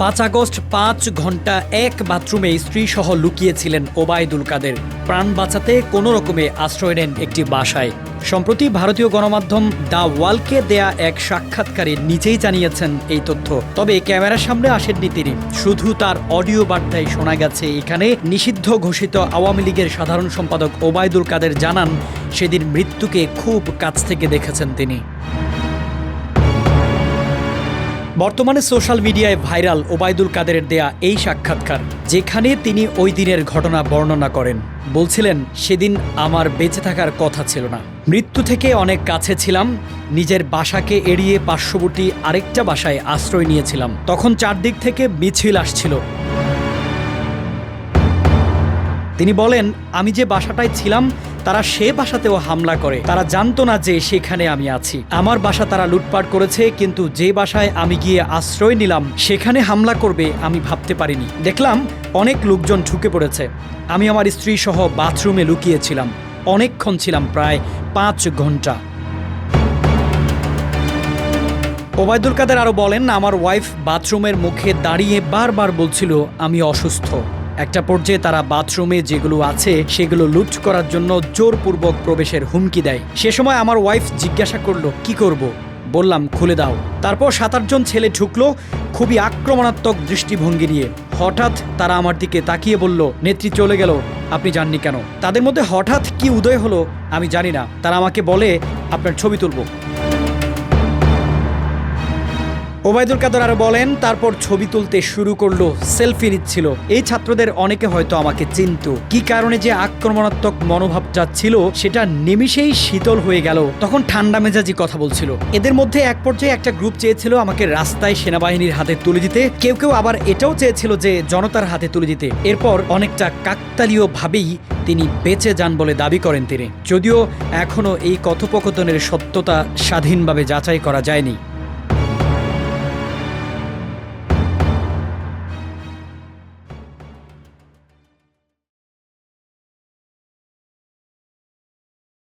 5 August 5 ঘন্টা এক বাথরুমে স্ত্রীসহ লুকিয়েছিলেন ওবায়দুল কাদের। প্রাণ বাঁচাতে কোনো রকমে আশ্রয় নেন একটি বাসায়। সম্প্রতি ভারতীয় গণমাধ্যম দ্য ওয়ালকে দেয়া এক সাক্ষাৎকারে নিজেই জানিয়েছেন এই তথ্য। তবে ক্যামেরার সামনে আসেননি তিনি, শুধু তার অডিও বার্তায় শোনা গেছে। এখানে নিষিদ্ধ ঘোষিত আওয়ামী লীগের সাধারণ সম্পাদক ওবায়দুল কাদের জানান, সেদিন মৃত্যুকে খুব কাছ থেকে দেখেছেন তিনি। বর্তমানে সোশ্যাল মিডিয়ায় ভাইরাল ওবায়দুল কাদেরের দেয়া এই সাক্ষাৎকার, যেখানে তিনি ওই দিনের ঘটনা বর্ণনা করেন। বলছিলেন, সেদিন আমার বেঁচে থাকার কথা ছিল না, মৃত্যু থেকে অনেক কাছে ছিলাম। নিজের বাসাকে এড়িয়ে পার্শ্ববর্তী আরেকটা বাসায় আশ্রয় নিয়েছিলাম। তখন চারদিক থেকে মিছিল আসছিল। তিনি বলেন, আমি যে বাসাটায় ছিলাম তারা সে বাসাতেও হামলা করে। তারা জানতো না যে সেখানে আমি আছি। আমার বাসা তারা লুটপাট করেছে, কিন্তু যে বাসায় আমি গিয়ে আশ্রয় নিলাম সেখানে হামলা করবে আমি ভাবতে পারিনি। দেখলাম অনেক লোকজন ঢুকে পড়েছে। আমি আমার স্ত্রী সহ বাথরুমে লুকিয়েছিলাম। অনেকক্ষণ ছিলাম, প্রায় 5 ঘন্টা। ওবায়দুল কাদের আরও বলেন, আমার ওয়াইফ বাথরুমের মুখে দাঁড়িয়ে বারবার বলছিল আমি অসুস্থ। একটা পর্যায়ে তারা বাথরুমে যেগুলো আছে সেগুলো লুট করার জন্য জোরপূর্বক প্রবেশের হুমকি দেয়। সে সময় আমার ওয়াইফ জিজ্ঞাসা করলো কি করব। বললাম খুলে দাও। তারপর 7-8 জন ছেলে ঢুকলো, খুবই আক্রমণাত্মক দৃষ্টিভঙ্গি নিয়ে। হঠাৎ তারা আমার দিকে তাকিয়ে বলল, নেত্রী চলে গেল, আপনি জাননি কেন? তাদের মধ্যে হঠাৎ কি উদয় হলো আমি জানি না। তারা আমাকে বলে, আপনার ছবি তুলব। ওবায়দুল কাদের আরো বলেন, তারপর ছবি তুলতে শুরু করলো, সেলফি নিচ্ছিল। এই ছাত্রদের অনেকে হয়তো আমাকে চিনত। কি কারণে যে আক্রমণাত্মক মনোভাবটা ছিল সেটা নিমিষেই শীতল হয়ে গেল। তখন ঠান্ডা মেজাজি কথা বলছিল। এদের মধ্যে এক পর্যায়ে একটা গ্রুপ চেয়েছিল আমাকে রাস্তায় সেনাবাহিনীর হাতে তুলে দিতে, কেউ কেউ আবার এটাও চেয়েছিল যে জনতার হাতে তুলে দিতে। এরপর অনেকটা কাকতালীয় ভাবেই তিনি বেঁচে যান বলে দাবি করেন তিনি, যদিও এখনো এই কথোপকথনের সত্যতা স্বাধীনভাবে যাচাই করা যায়নি।